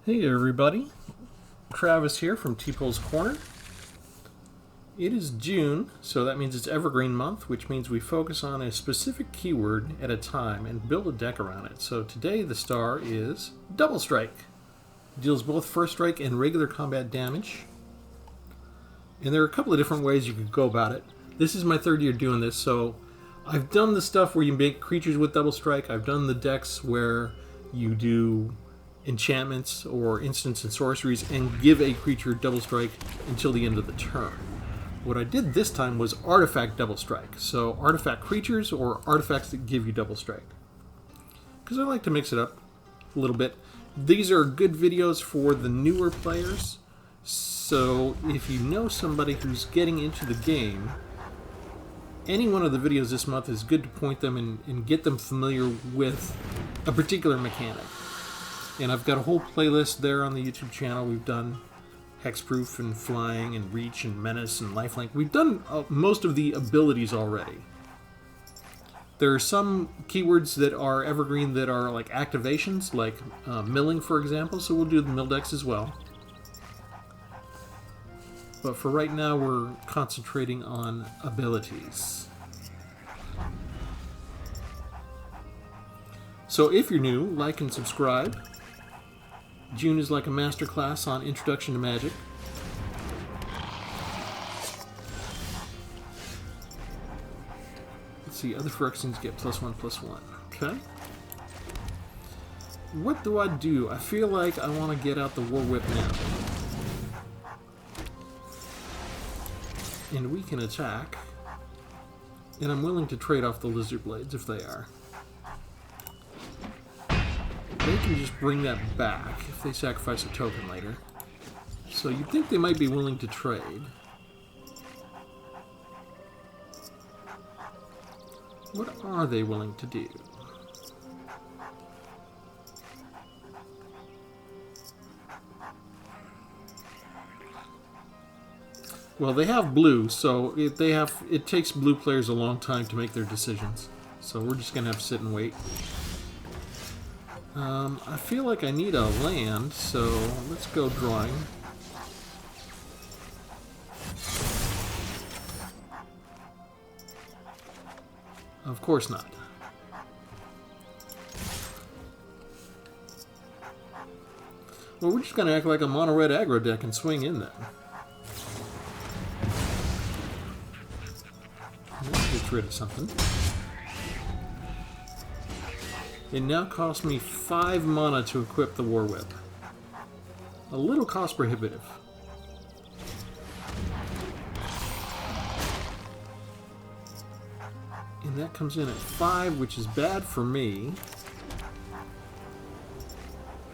Hey everybody, Travis here from Tpull's Corner. It is June, so that means it's Evergreen month, which means we focus on a specific keyword at a time and build a deck around it. So today the star is Double Strike. Deals both first strike and regular combat damage. And there are a couple of different ways you could go about it. This is my third year doing this, so I've done the stuff where you make creatures with double strike. I've done the decks where you do enchantments or instants and sorceries and give a creature double strike until the end of the turn. What I did this time was artifact double strike. So artifact creatures or artifacts that give you double strike. Because I like to mix it up a little bit. These are good videos for the newer players. So if you know somebody who's getting into the game, any one of the videos this month is good to point them and get them familiar with a particular mechanic. And I've got a whole playlist there on the YouTube channel. We've done Hexproof and Flying and Reach and Menace and Lifelink. We've done most of the abilities already. There are some keywords that are evergreen that are like activations, like milling, for example, so we'll do the mill decks as well. But for right now, we're concentrating on abilities. So if you're new, like and subscribe. June is like a masterclass on Introduction to Magic. Let's see, other Phyrexians get +1/+1. Okay. What do I do? I feel like I want to get out the War Whip now. And we can attack. And I'm willing to trade off the Lizard Blades if they are. They can just bring that back if they sacrifice a token later. So you'd think they might be willing to trade. What are they willing to do? Well, they have blue, so it takes blue players a long time to make their decisions. So we're just going to have to sit and wait. I feel like I need a land, so let's go drawing. Of course not. Well, we're just going to act like a mono-red aggro deck and swing in then. Let's get rid of something. It now costs me 5 mana to equip the War Whip. A little cost prohibitive. And that comes in at 5, which is bad for me.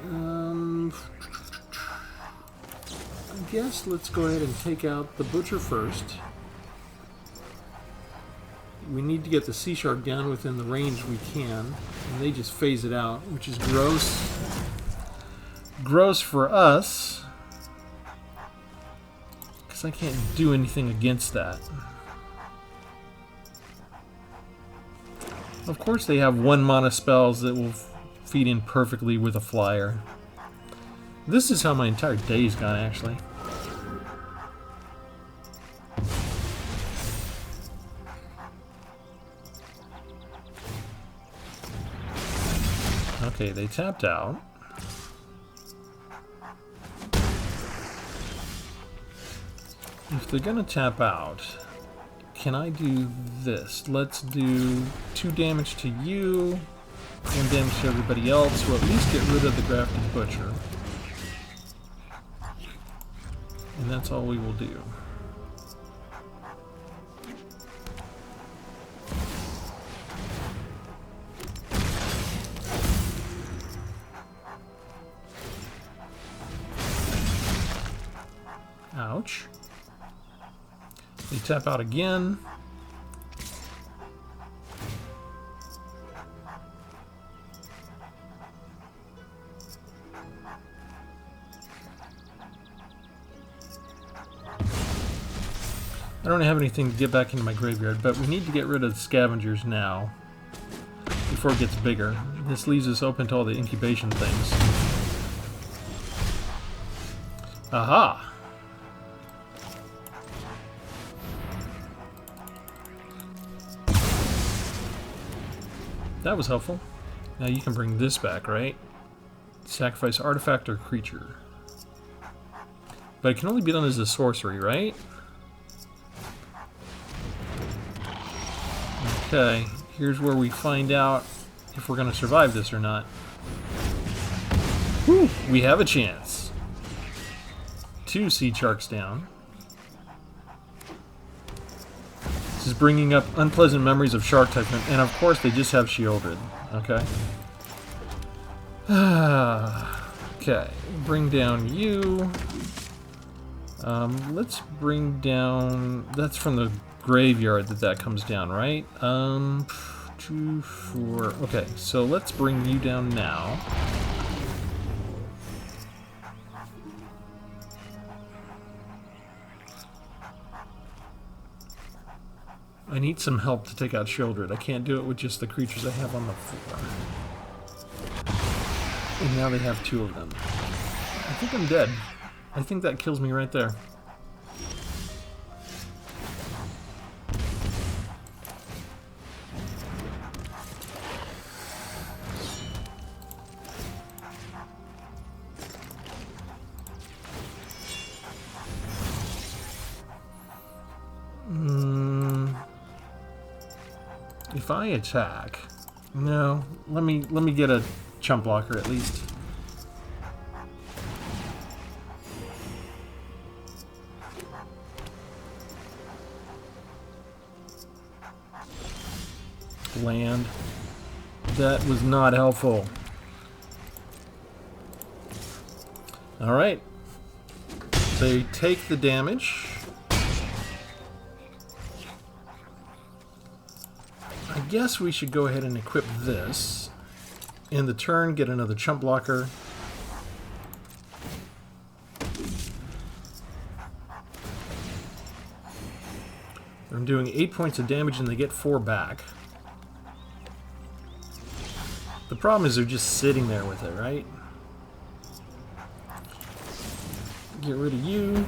I guess let's go ahead and take out the Butcher first. We need to get the Sea Shark down within the range we can, and they just phase it out, which is gross. Gross for us, because I can't do anything against that. Of course they have 1 mana spells that will feed in perfectly with a flyer. This is how my entire day's gone, actually. Okay, they tapped out. If they're gonna tap out, can I do this? Let's do 2 damage to you, 1 damage to everybody else. We'll at least get rid of the Grafted Butcher. And that's all we will do. Ouch. They tap out again. I don't have anything to get back into my graveyard, but we need to get rid of the scavengers now before it gets bigger. This leaves us open to all the incubation things. Aha! That was helpful. Now you can bring this back, right? Sacrifice artifact or creature. But it can only be done as a sorcery, right? Okay, here's where we find out if we're going to survive this or not. Whew, we have a chance. 2 sea sharks down. This is bringing up unpleasant memories of shark type, and of course they just have Sheoldred. Okay. Okay, bring down you. Let's bring down... That's from the graveyard that comes down, right? 2, 4... Okay, so let's bring you down now. I need some help to take out Sheoldred. I can't do it with just the creatures I have on the floor. And now they have 2 of them. I think I'm dead. I think that kills me right there. If I attack... No, let me get a chump blocker at least. Land. That was not helpful. Alright. They take the damage. I guess we should go ahead and equip this. In the turn, get another chump blocker. I'm doing 8 points of damage and they get 4 back. The problem is they're just sitting there with it, right? Get rid of you.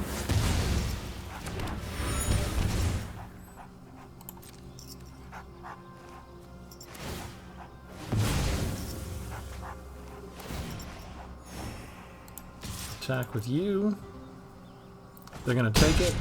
Attack with you. They're gonna take it.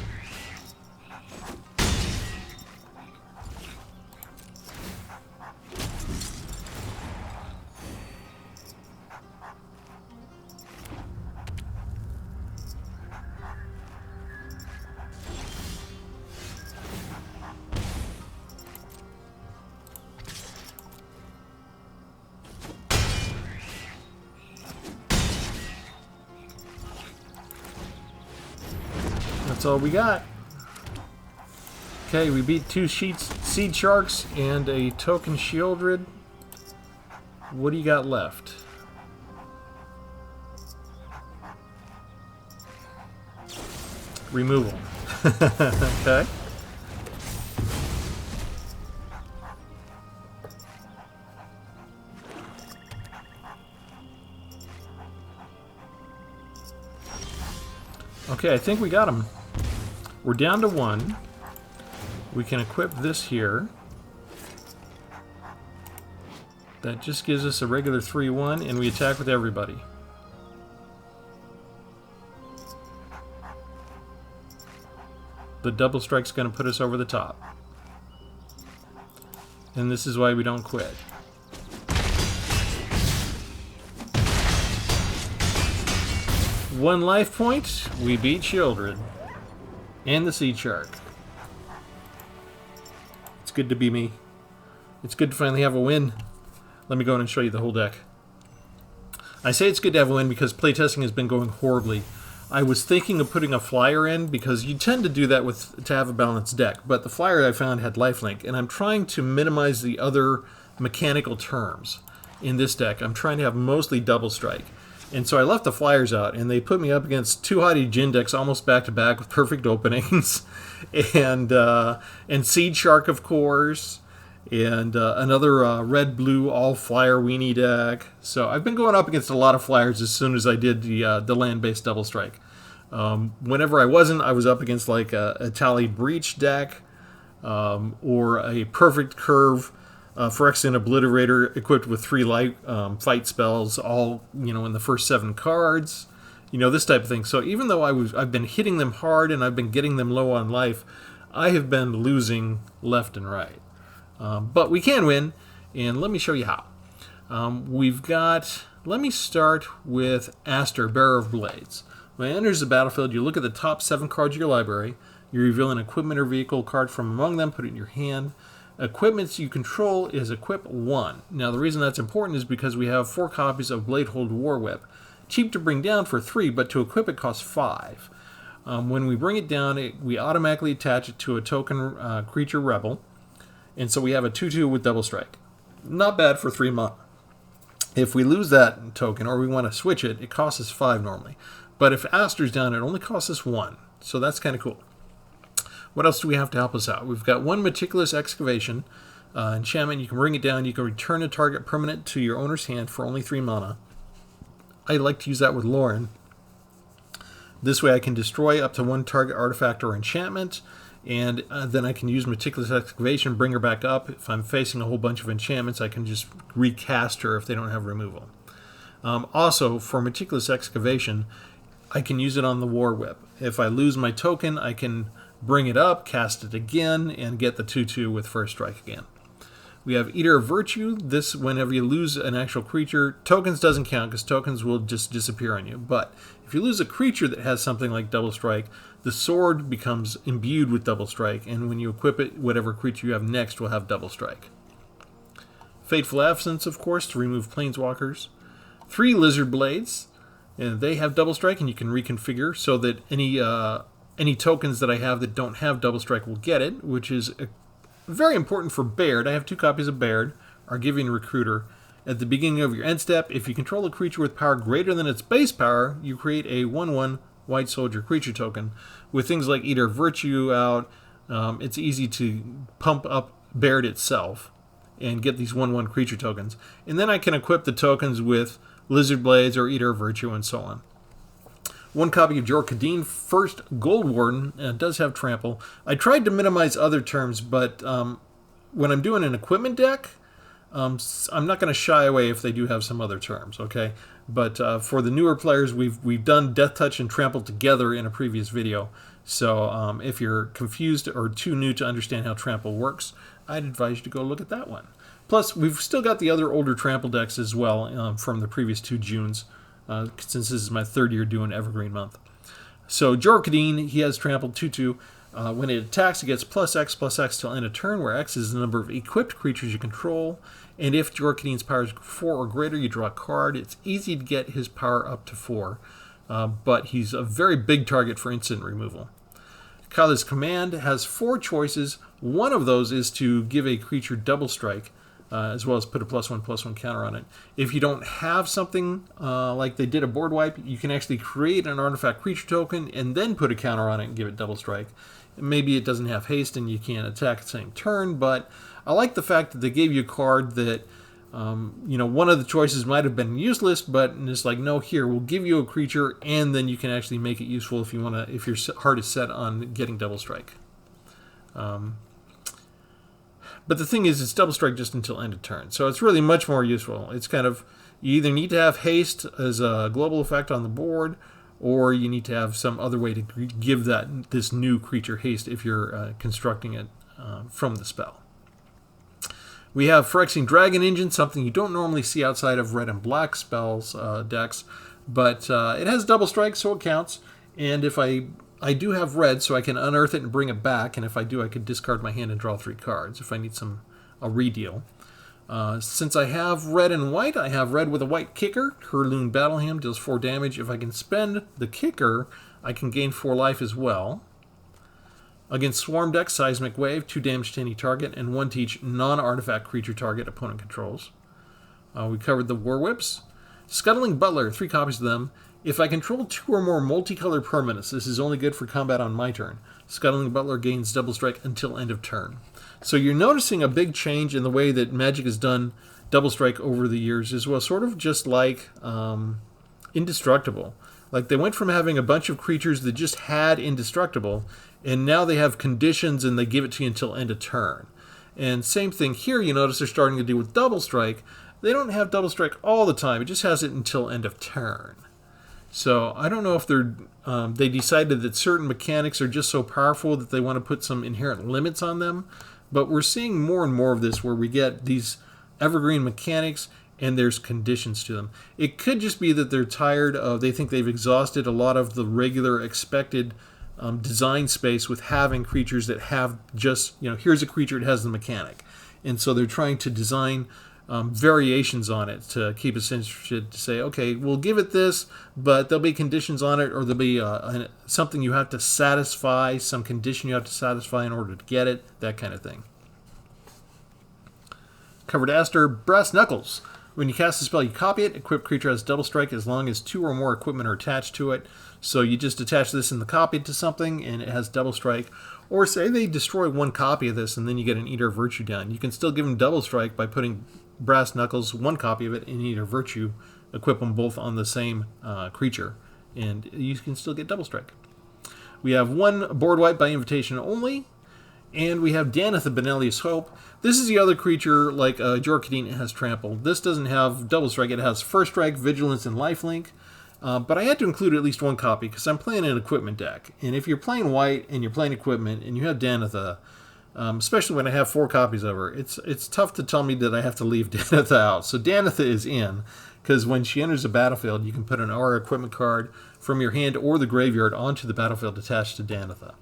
That's all we got. Okay, we beat 2 seed sharks and a token Sheoldred. What do you got left? Removal. Okay. Okay, I think we got him. We're down to 1. We can equip this here. That just gives us a regular 3/1, and we attack with everybody. The double strike's going to put us over the top. And this is why we don't quit. One life point, we beat Sheoldred. And the Seed Shark. It's good to be me. It's good to finally have a win. Let me go in and show you the whole deck. I say it's good to have a win because playtesting has been going horribly. I was thinking of putting a flyer in because you tend to do that to have a balanced deck, but the flyer I found had lifelink, and I'm trying to minimize the other mechanical terms in this deck. I'm trying to have mostly double strike. And so I left the flyers out, and they put me up against 2 Haughty Djinn decks almost back-to-back with perfect openings. and Seed Shark, of course, and another red-blue all-flyer weenie deck. So I've been going up against a lot of flyers as soon as I did the land-based double strike. Whenever I wasn't, I was up against like a Tally Breach deck or a Perfect Curve Phyrexian Obliterator equipped with 3 light fight spells, all in the first 7 cards. This type of thing. So even though I've been hitting them hard and I've been getting them low on life, I have been losing left and right. But we can win, and let me show you how. Let me start with Aster, Bearer of Blades. When it enters the battlefield, you look at the top 7 cards of your library. You reveal an equipment or vehicle card from among them, put it in your hand. Equipment you control is Equip 1. Now the reason that's important is because we have 4 copies of Bladehold War Whip. Cheap to bring down for 3, but to equip it costs 5. When we bring it down, we automatically attach it to a token creature rebel, and so we have a 2/2 with double strike. Not bad for 3 mana. If we lose that token or we want to switch it, it costs us 5 normally. But if Aster's down, it only costs us 1, so that's kind of cool. What else do we have to help us out? We've got 1 Meticulous Excavation enchantment. You can bring it down. You can return a target permanent to your owner's hand for only 3 mana. I like to use that with Lauren. This way I can destroy up to 1 target artifact or enchantment, and then I can use Meticulous Excavation, bring her back up. If I'm facing a whole bunch of enchantments, I can just recast her if they don't have removal. Also, for Meticulous Excavation, I can use it on the War Whip. If I lose my token, I can bring it up, cast it again, and get the 2/2 with first strike again. We have Eater of Virtue. This, whenever you lose an actual creature, tokens doesn't count because tokens will just disappear on you. But if you lose a creature that has something like double strike, the sword becomes imbued with double strike, and when you equip it, whatever creature you have next will have double strike. Fateful Absence, of course, to remove planeswalkers. 3 Lizard Blades, and they have double strike, and you can reconfigure so that any tokens that I have that don't have double strike will get it, which is very important for Baird. I have 2 copies of Baird, Argivian Recruiter. At the beginning of your end step, if you control a creature with power greater than its base power, you create a 1/1 White Soldier creature token. With things like Eater of Virtue out, it's easy to pump up Baird itself and get these 1/1 creature tokens. And then I can equip the tokens with Lizard Blades or Eater of Virtue and so on. 1 copy of Jor-Kadeen, first Gold Warden, does have trample. I tried to minimize other terms, but when I'm doing an equipment deck, I'm not going to shy away if they do have some other terms, okay? But for the newer players, we've done Death Touch and Trample together in a previous video. So if you're confused or too new to understand how Trample works, I'd advise you to go look at that one. Plus, we've still got the other older Trample decks as well from the previous 2 Junes. Since this is my 3rd year doing Evergreen month. So Jor-Kadeen, he has trampled 2/2. When it attacks, it gets +X till end of turn, where X is the number of equipped creatures you control. And if Jor-Kadeen's power is 4 or greater, you draw a card. It's easy to get his power up to 4, but he's a very big target for instant removal. Kala's Command has 4 choices. One of those is to give a creature double strike, as well as put a +1/+1 counter on it. If you don't have something like they did a board wipe, you can actually create an artifact creature token and then put a counter on it and give it double strike. Maybe it doesn't have haste and you can't attack at the same turn, but I like the fact that they gave you a card that, one of the choices might have been useless, but it's like, no, here, we'll give you a creature and then you can actually make it useful if you want to, if your heart is set on getting double strike. But the thing is, it's double strike just until end of turn. So it's really much more useful. It's kind of, you either need to have haste as a global effect on the board, or you need to have some other way to give this new creature haste if you're constructing it from the spell. We have Phyrexian Dragon Engine, something you don't normally see outside of red and black spells decks, but it has double strike, so it counts. And if I do have red, so I can unearth it and bring it back, and if I do, I could discard my hand and draw 3 cards if I need a redeal. Since I have red and white, I have red with a white kicker. Herloon Battleham deals 4 damage. If I can spend the kicker, I can gain 4 life as well. Against Swarm deck, Seismic Wave, 2 damage to any target, and 1 to each non-artifact creature target opponent controls. We covered the War Whips. Scuttling Butler, 3 copies of them. If I control 2 or more multicolored permanents, this is only good for combat on my turn. Scuttling Butler gains double strike until end of turn. So you're noticing a big change in the way that Magic has done double strike over the years as well, sort of just like Indestructible. Like, they went from having a bunch of creatures that just had indestructible, and now they have conditions and they give it to you until end of turn. And same thing here, you notice they're starting to do with double strike. They don't have double strike all the time, it just has it until end of turn. So I don't know if they decided that certain mechanics are just so powerful that they want to put some inherent limits on them. But we're seeing more and more of this where we get these evergreen mechanics and there's conditions to them. It could just be that they're tired of, they think they've exhausted a lot of the regular expected design space with having creatures that have just, here's a creature that has the mechanic. And so they're trying to design variations on it to keep us interested, to say, okay, we'll give it this, but there'll be conditions on it, or there'll be something you have to satisfy, some condition you have to satisfy in order to get it, that kind of thing. Covered Aster, Brass Knuckles. When you cast a spell, you copy it. Equipped creature has double strike as long as 2 or more equipment are attached to it. So you just attach this in the copy to something, and it has double strike. Or say they destroy 1 copy of this, and then you get an Eater of Virtue down. You can still give them double strike by putting Brass Knuckles, 1 copy of it, and Eater of Virtue. Equip them both on the same creature, and you can still get double strike. We have 1 board wipe by invitation only. And we have Danitha, Benelius Hope. This is the other creature, like Jorkadine, it has Trample. This doesn't have double strike. It has First Strike, Vigilance, and Lifelink. But I had to include at least 1 copy because I'm playing an equipment deck. And if you're playing white and you're playing equipment and you have Danitha, especially when I have 4 copies of her, it's tough to tell me that I have to leave Danitha out. So Danitha is in, because when she enters the battlefield, you can put an aura equipment card from your hand or the graveyard onto the battlefield attached to Danitha.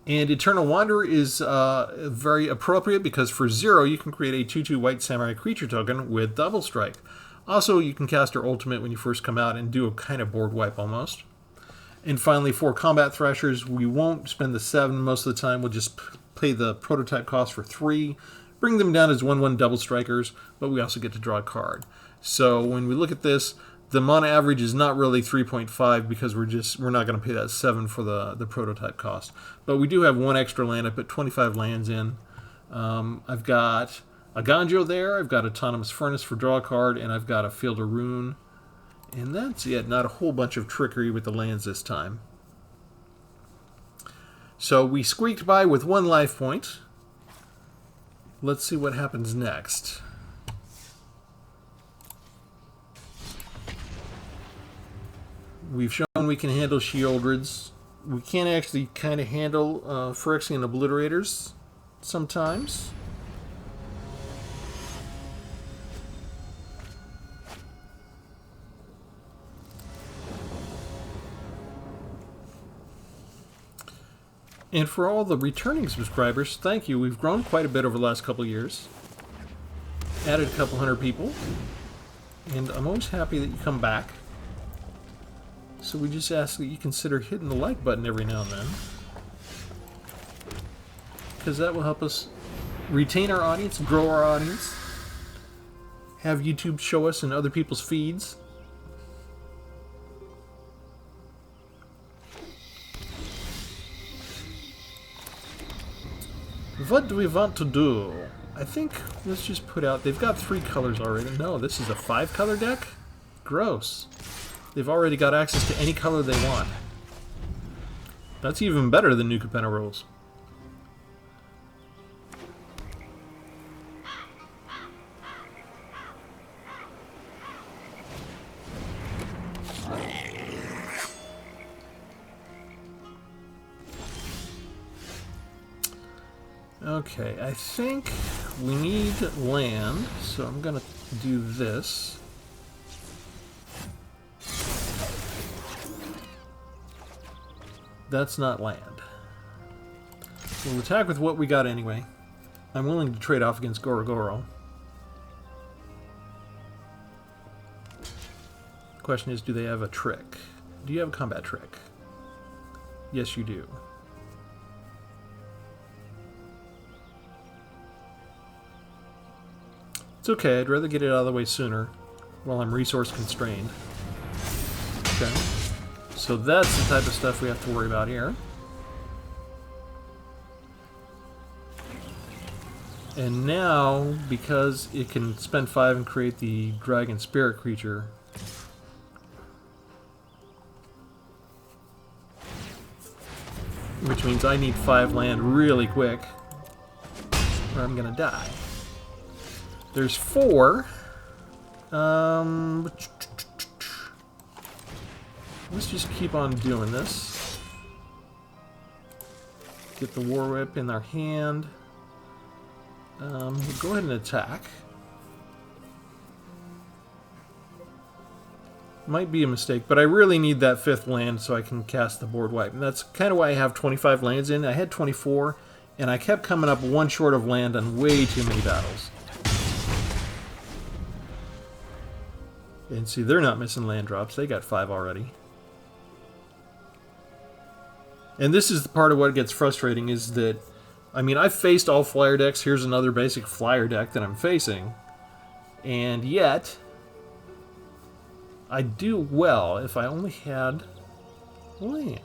And Eternal Wanderer is very appropriate because for 0 you can create a 2/2 white samurai creature token with double strike. Also, you can cast her ultimate when you first come out and do a kind of board wipe almost. And finally, for Combat Thrashers, we won't spend the 7 most of the time. We'll just pay the prototype cost for 3, bring them down as 1/1 double strikers, but we also get to draw a card. So when we look at this, the mana average is not really 3.5 because we're not going to pay that 7 for the prototype cost. But we do have 1 extra land. I put 25 lands in. I've got a Ganjo there. I've got Autonomous Furnace for draw a card, and I've got a Fielder Rune. And that's it. Not a whole bunch of trickery with the lands this time. So we squeaked by with 1 life point. Let's see what happens next. We've shown we can handle Sheoldreds. We can actually kind of handle Phyrexian Obliterators sometimes. And for all the returning subscribers, thank you. We've grown quite a bit over the last couple of years. Added a couple hundred people. And I'm always happy that you come back. So we just ask that you consider hitting the like button every now and then, because that will help us retain our audience, grow our audience, have YouTube show us in other people's feeds. What do we want to do? I think let's just put out, they've got 3 colors already. No, this is a 5-color deck? Gross. They've already got access to any color they want. That's even better than New Capenna rules. Okay, I think we need land, so I'm gonna do this. That's not land. We'll attack with what we got anyway. I'm willing to trade off against Gorogoro. The question is, do they have a trick? Do you have a combat trick? Yes, you do. It's okay, I'd rather get it out of the way sooner while I'm resource constrained. Okay. So that's the type of stuff we have to worry about here. And now, because it can spend 5 and create the Dragon Spirit creature, which means I need 5 land really quick, or I'm gonna die. There's 4. Let's just keep on doing this. Get the War Whip in our hand. We'll go ahead and attack. Might be a mistake, but I really need that 5th land so I can cast the board wipe. And that's kind of why I have 25 lands in. I had 24, and I kept coming up 1 short of land on way too many battles. And see, they're not missing land drops. They got 5 already. And this is the part of what gets frustrating is that, I mean, I've faced all flyer decks. Here's another basic flyer deck that I'm facing. And yet, I'd do well if I only had land.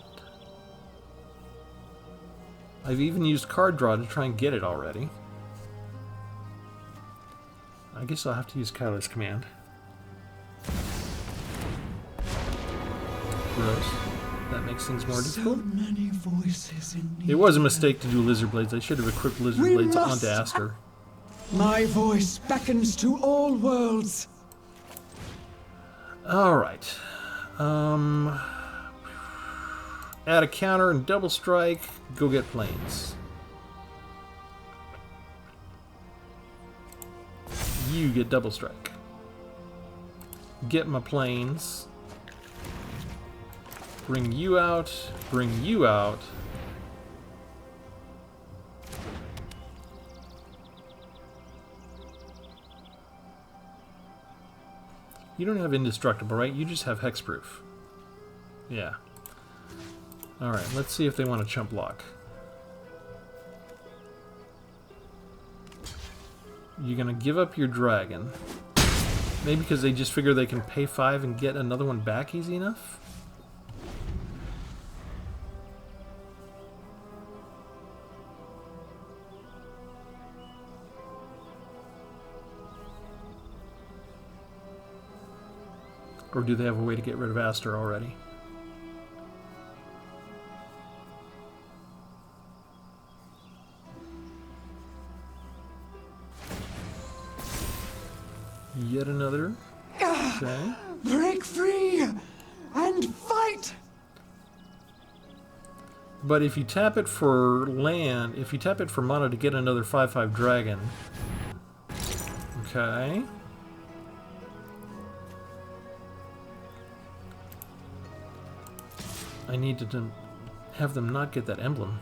I've even used card draw to try and get it already. I guess I'll have to use Kyler's command. Gross. That makes things more difficult. So many voices in It was a mistake to do Lizard Blades. I should have equipped Lizard Blades onto Aster. My voice beckons to all worlds. Alright. Add a counter and double strike. Go get planes. You get double strike. Get my planes. Bring you out. Bring you out. You don't have indestructible, right? You just have hexproof. Yeah. Alright, let's see if they want to chump block. You're gonna give up your dragon. Maybe because they just figure they can pay 5 and get another one back easy enough? Or do they have a way to get rid of Aster already? Yet another. Okay. Break free and fight! But if you tap it for land, if you tap it for mana to get another 5/5 dragon. Okay. I need to have them not get that emblem.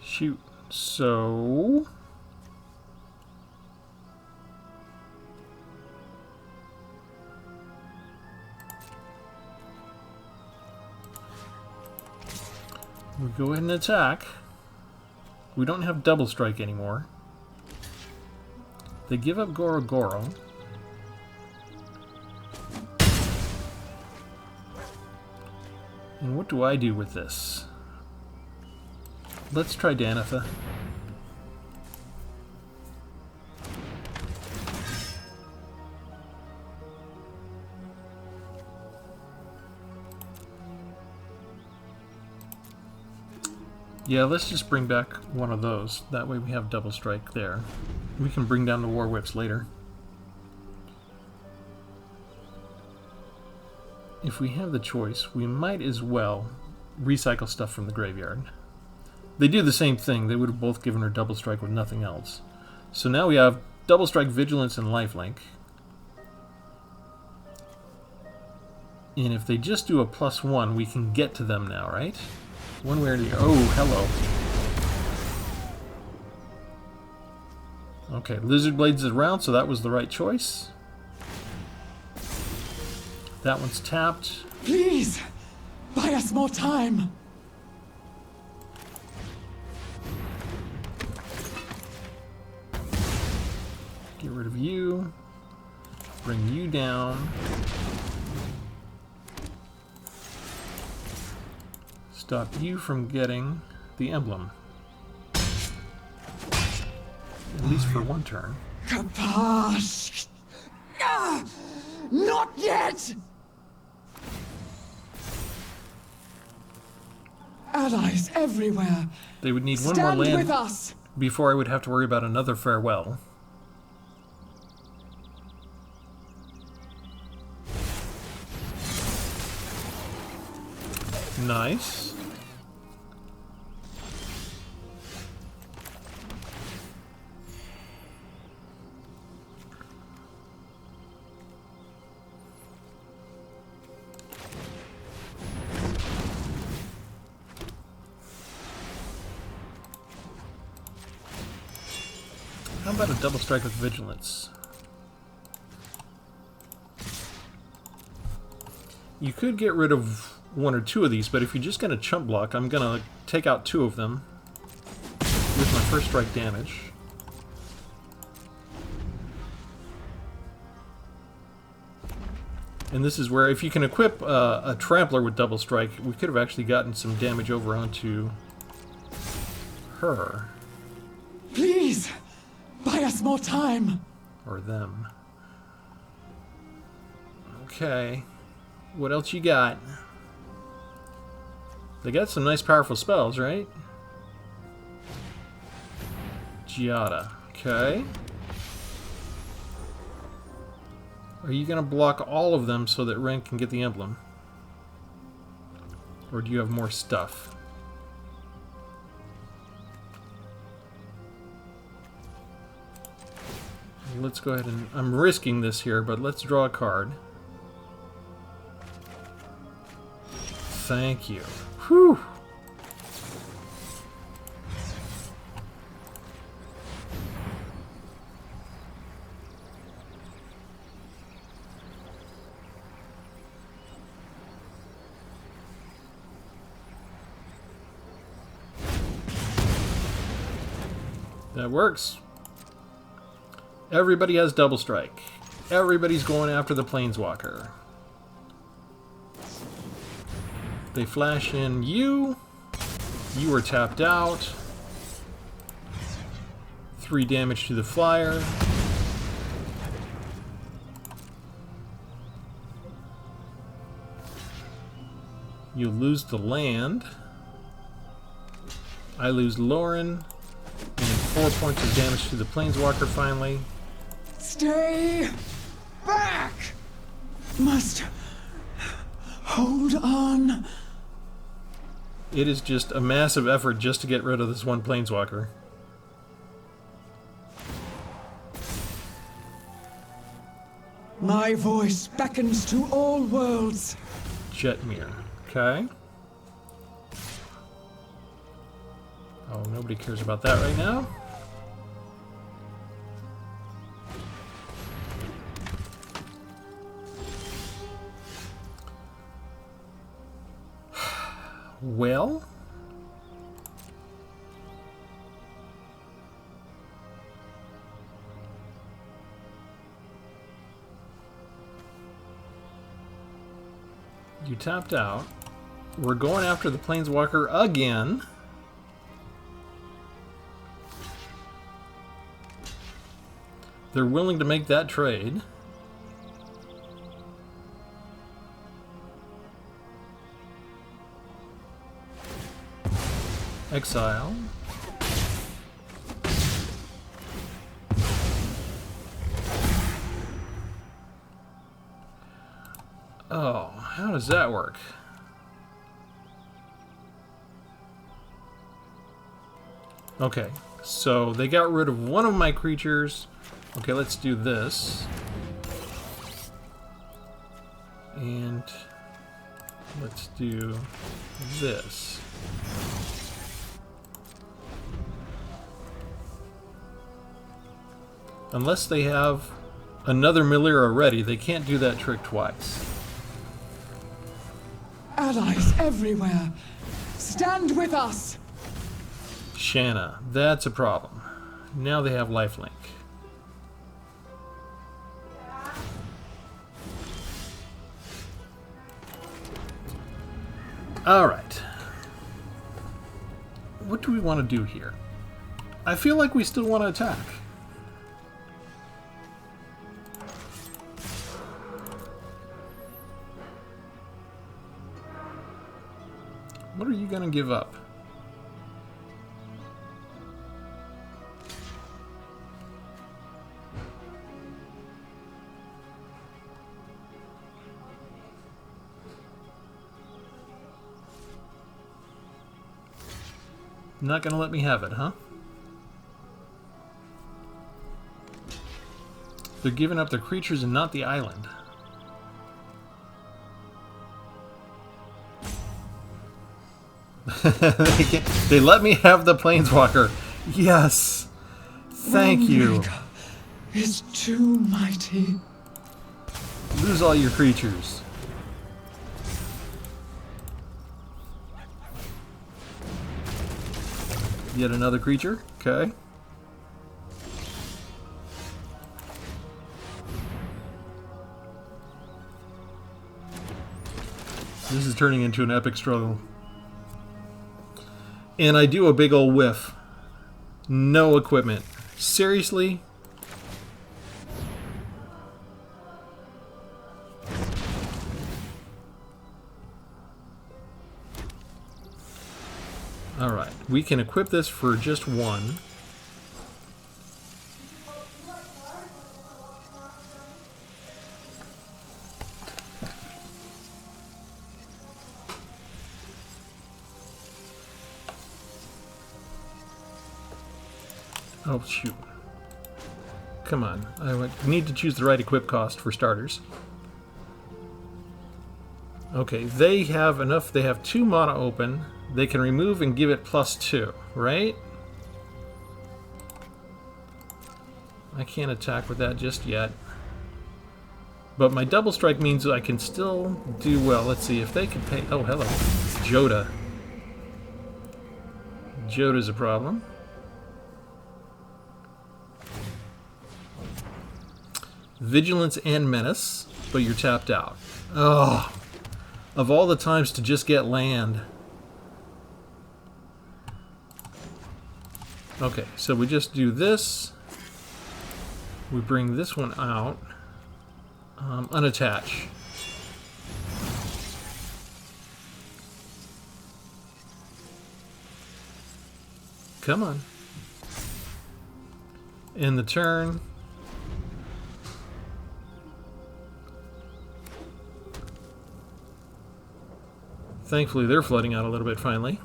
Shoot. So... we go ahead and attack. We don't have double strike anymore. They give up Goro Goro. And what do I do with this? Let's try Danitha. Yeah, let's just bring back one of those. That way we have double strike there. We can bring down the War Whips later. If we have the choice, we might as well recycle stuff from the graveyard. They do the same thing. They would have both given her double strike with nothing else. So now we have double strike, vigilance, and lifelink. And if they just do a +1, we can get to them now, right? One way or the other. Oh, hello. Okay, Lizard Blades is around, so that was the right choice. That one's tapped. Please, buy us more time. Get rid of you. Bring you down. Stop you from getting the emblem. at least for one turn. Kapash! Ah! Not yet! Allies everywhere. They would need one more Stand land with us. before I would have to worry about another farewell. Nice. How about a double strike with vigilance? You could get rid of one or two of these, but if you're just going to chump block, I'm going to take out two of them with my first strike damage. And this is where, if you can equip a Trampler with double strike, we could have actually gotten some damage over onto her. Please, buy us more time. Or them. Okay. What else you got? They got some nice powerful spells, right? Giada. Okay. Are you going to block all of them so that Ren can get the emblem? Or do you have more stuff? Let's go ahead and... I'm risking this here, but let's draw a card. Thank you. Whew! That works. Everybody has double strike. Everybody's going after the Planeswalker. They flash in you. You are tapped out. 3 damage to the flyer. You lose the land. I lose Lauren. And 4 points of damage to the Planeswalker finally. Stay back! Must hold on. It is just a massive effort just to get rid of this one Planeswalker. My voice beckons to all worlds. Jetmir. Okay. Oh, nobody cares about that right now. Well, you tapped out. We're going after the Planeswalker again. They're willing to make that trade. Exile. Oh, how does that work? Okay, so they got rid of one of my creatures. Okay, let's do this. And let's do this. Unless they have another Melira ready, they can't do that trick twice. Allies everywhere. Stand with us. Shanna, that's a problem. Now they have lifelink. Alright. What do we want to do here? I feel like we still want to attack. What are you going to give up? Not going to let me have it, huh? They're giving up their creatures and not the island. They let me have the Planeswalker. Yes. Thank you. Is too mighty. Lose all your creatures. Yet another creature. Okay. This is turning into an epic struggle. And I do a big old whiff. No equipment. Seriously? Alright, we can equip this for just one. Oh, shoot. Come on. I need to choose the right equip cost for starters. Okay, they have enough. They have 2 mana open. They can remove and give it +2, right? I can't attack with that just yet. But my double strike means I can still do well. Let's see if they can pay. Oh, hello. Joda. Joda's a problem. Vigilance and Menace, but you're tapped out. Oh, of all the times to just get land. Okay, so we just do this. We bring this one out. Unattach. Come on. End the turn. Thankfully, they're flooding out a little bit finally.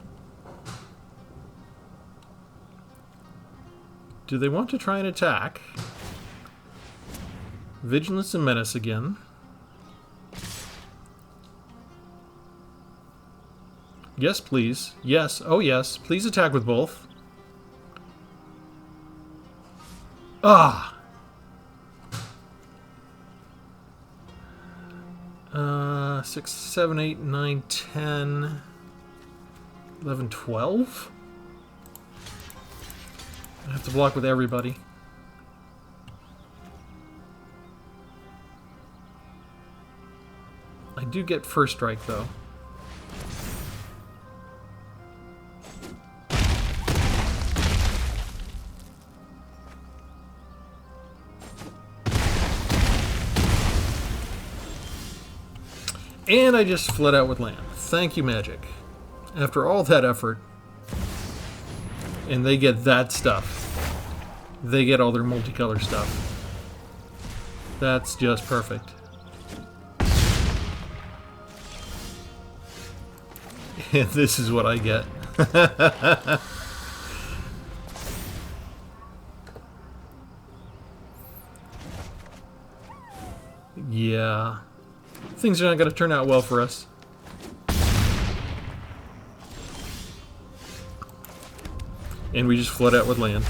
Do they want to try and attack? Vigilance and Menace again. Yes, please. Yes. Oh, yes. Please attack with both. Ah! 6, 7, 8, 9, 10, 11, 12? I have to block with everybody. I do get first strike, though. And I just fled out with land. Thank you, Magic. After all that effort. And they get that stuff. They get all their multicolor stuff. That's just perfect. And this is what I get. Yeah. Things are not going to turn out well for us. And we just flood out with land.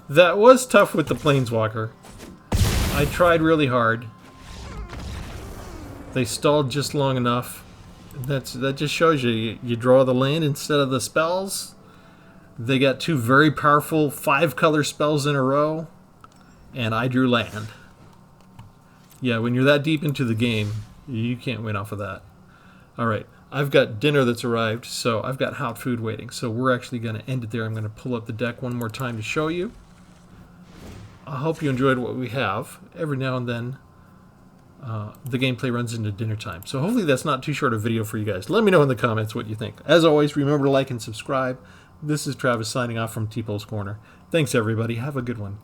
That was tough with the Planeswalker. I tried really hard. They stalled just long enough. That just shows you. You draw the land instead of the spells. They got 2 very powerful 5-color spells in a row. And I drew land. Yeah, when you're that deep into the game, you can't win off of that. Alright, I've got dinner that's arrived, so I've got hot food waiting. So we're actually going to end it there. I'm going to pull up the deck one more time to show you. I hope you enjoyed what we have. Every now and then, the gameplay runs into dinner time. So hopefully that's not too short a video for you guys. Let me know in the comments what you think. As always, remember to like and subscribe. This is Travis signing off from Tpull's Corner. Thanks, everybody. Have a good one.